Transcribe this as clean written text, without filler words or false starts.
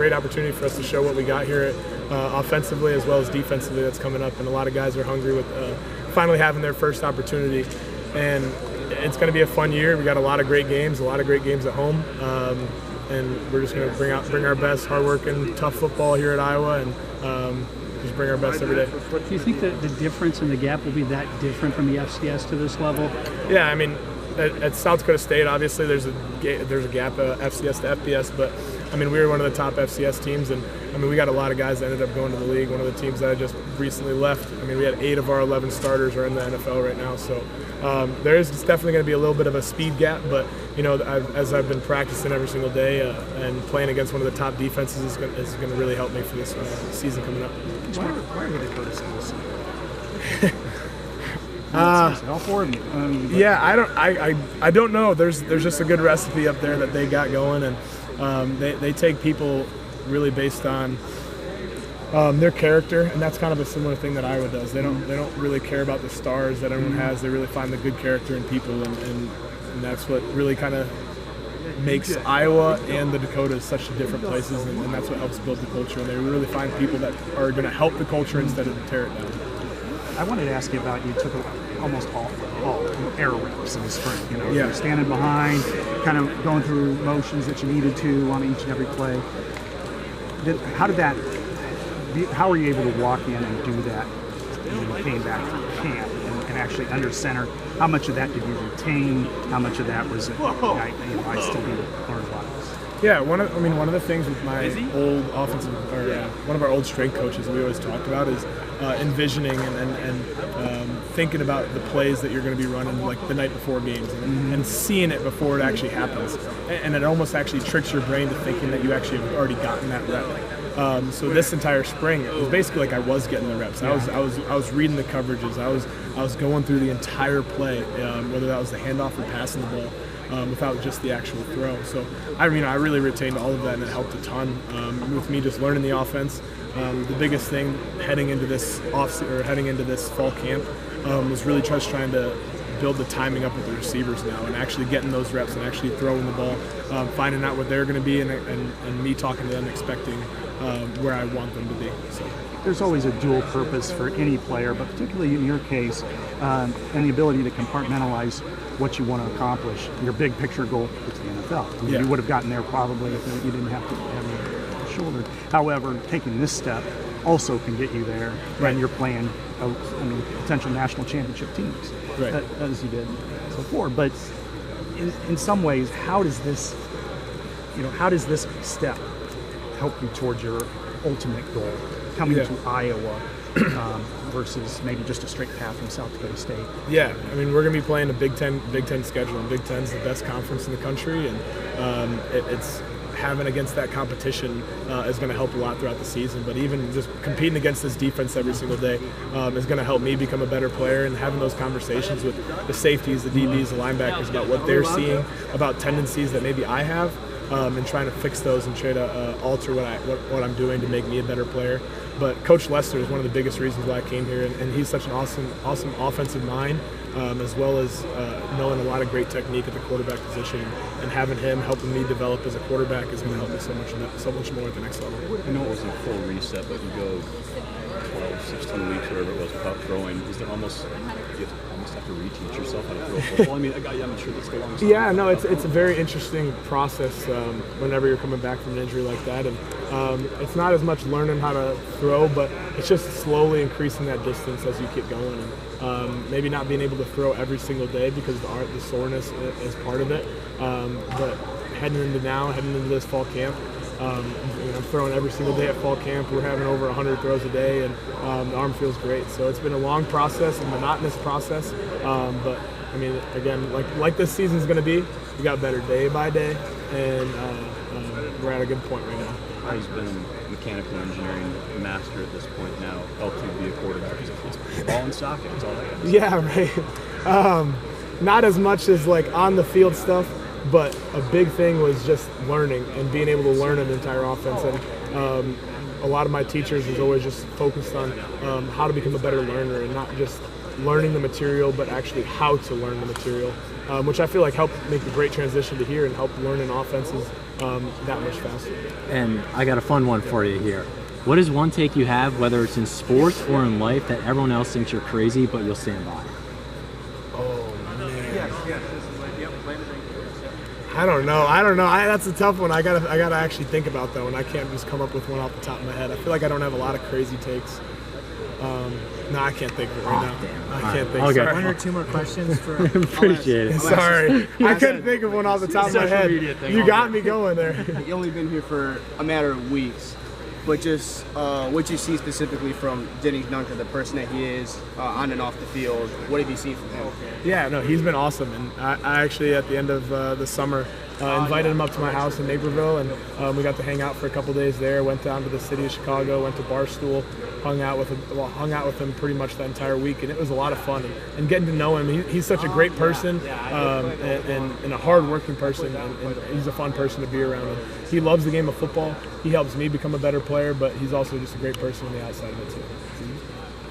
Great opportunity for us to show what we got here offensively as well as defensively that's coming up, and a lot of guys are hungry with finally having their first opportunity. And it's going to be a fun year. We got a lot of great games at home, and we're just going to bring our best, hard-working, tough football here at Iowa, and just bring our best every day. Do you think that the difference in the gap will be that different from the FCS to this level? Yeah, I mean, at South Dakota State, obviously there's a gap FCS to FBS, but I mean, we were one of the top FCS teams, and I mean, we got a lot of guys that ended up going to the league. One of the teams that I just recently left, I mean, we had 8 of our 11 starters are in the NFL right now, so there is definitely going to be a little bit of a speed gap, but you know, as I've been practicing every single day and playing against one of the top defenses is going to really help me for this season coming up. Why are the Dakota schools? All 4 of you. Yeah, I don't know. There's just a good recipe up there that they got going, and they take people really based on their character, and that's kind of a similar thing that Iowa does. They don't really care about the stars that everyone has. They really find the good character in people, and that's what really kind of makes Iowa and the Dakotas such different places, and that's what helps build the culture. And they really find people that are going to help the culture instead of tear it down. I wanted to ask you about, you took almost all air reps in the spring. You know, yeah. You're standing behind, kind of going through motions that you needed to on each and every play. How were you able to walk in and do that when you came back from camp and actually under center? How much of that did you retain? How much of that was I still need to learn a lot of this? Yeah, one of the things with my old offensive, one of our old strength coaches we always talked about is envisioning and thinking about the plays that you're going to be running like the night before games and seeing it before it actually happens. And it almost actually tricks your brain to thinking that you actually have already gotten that rep. So this entire spring, it was basically like I was getting the reps. I was reading the coverages. I was going through the entire play, whether that was the handoff or passing the ball. Without just the actual throw. So I really retained all of that, and it helped a ton with me just learning the offense. The biggest thing heading into this fall camp was really just trying to build the timing up with the receivers now, and actually getting those reps and actually throwing the ball, finding out what they're going to be, and me talking to them, expecting where I want them to be. So. There's always a dual purpose for any player, but particularly in your case, and the ability to compartmentalize what you want to accomplish. Your big picture goal is the NFL. You would have gotten there probably if you didn't have to have your shoulder. However, taking this step also can get you there when you're playing potential national championship teams, as you did so far. But in some ways, how does this step help you towards your ultimate goal, coming to Iowa versus maybe just a straight path from South Dakota State? Yeah, I mean, we're going to be playing a Big Ten schedule, and Big Ten's the best conference in the country, and it's having against that competition is going to help a lot throughout the season. But even just competing against this defense every single day is going to help me become a better player, and having those conversations with the safeties, the DBs, the linebackers about what they're seeing, about tendencies that maybe I have, and trying to fix those and try to alter what I'm doing to make me a better player. But Coach Lester is one of the biggest reasons why I came here, and he's such an awesome offensive mind, as well as knowing a lot of great technique at the quarterback position, and having him helping me develop as a quarterback is going to help me so much more at the next level. I know it wasn't a full reset, but you go 12, 16 weeks, whatever it was, without throwing. Is there almost you almost have to reteach yourself how to throw a football? I mean, I'm sure that's the longest. Yeah, no, it's a very interesting process whenever you're coming back from an injury like that, and it's not as much learning how to throw, but it's just slowly increasing that distance as you keep going, and maybe not being able to throw every single day because the soreness is part of it. But heading into this fall camp, I'm throwing every single day at fall camp. We're having over 100 throws a day, and the arm feels great. So it's been a long process, a monotonous process. But I mean, again, like this season's going to be, we got better day by day, and we're at a good point right now. He's been a mechanical engineering master at this point now. Helped you be a quarterback. It's ball and socket. It's all that. Yeah, right. Not as much as like on the field stuff, but a big thing was just learning and being able to learn an entire offense. And a lot of my teachers was always just focused on how to become a better learner, and not just learning the material, but actually how to learn the material, which I feel like helped make a great transition to here and help learning offenses that much faster. And I got a fun one for you here. What is one take you have, whether it's in sports or in life, that everyone else thinks you're crazy, but you'll stand by? Oh, man. I don't know. That's a tough one. I gotta actually think about that one. I can't just come up with one off the top of my head. I feel like I don't have a lot of crazy takes. No, I can't think of it right now. Damn. I can't think. Okay. Sorry. One or two more questions for. Appreciate it. Sorry, I couldn't think of one off the top of my head. You got me going there. You've only been here for a matter of weeks, but just what you see specifically from Jennings Dunker, the person that he is on and off the field. What have you seen from him? Yeah, no, he's been awesome, and I actually at the end of the summer invited him up to my house in Naperville, and we got to hang out for a couple days there. Went down to the city of Chicago, went to Barstool, hung out with him pretty much the entire week, and it was a lot of fun. And getting to know him, he's such a great person and a hard-working person, and he's a fun person to be around. And he loves the game of football. He helps me become a better player, but he's also just a great person on the outside of it too.